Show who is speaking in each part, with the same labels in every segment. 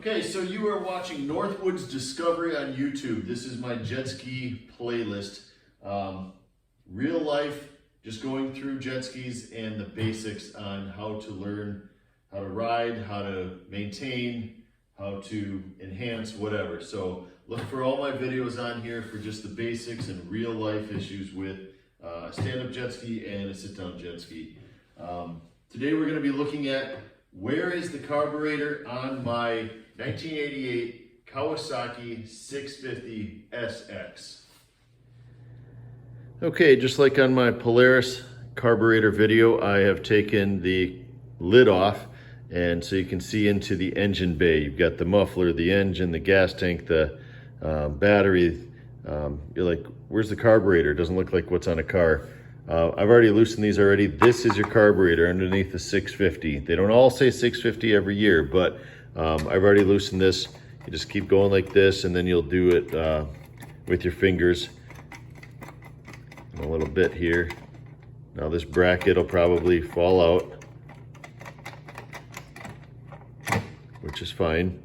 Speaker 1: Okay, so you are watching Northwood's Discovery on YouTube. This is my Jetski playlist. Real life, just going through jet skis and the basics on how to learn how to ride, how to maintain, how to enhance, whatever. So look for all my videos on here for just the basics and real life issues with a stand-up jet ski and a sit-down jet ski. Today we're going to be looking at where is the carburetor on my 1988 Kawasaki 650 SX. Okay, just like on my Polaris carburetor video, I have taken the lid off, and so you can see into the engine bay. You've got the muffler, the engine, the gas tank, the battery. You're like, where's the carburetor? It doesn't look like what's on a car. I've already loosened these already. This is your carburetor underneath the 650. They don't all say 650 every year, but I've already loosened this. You just keep going like this, and then you'll do it with your fingers. A little bit here. Now this bracket will probably fall out, which is fine.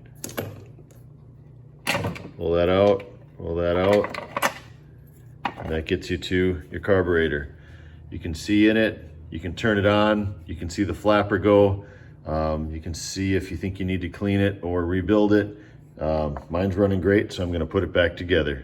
Speaker 1: Pull that out, pull that out, and that gets you to your carburetor. You can see in it, you can turn it on, you can see the flapper go, you can see if you think you need to clean it or rebuild it. Mine's running great, so I'm going to put it back together.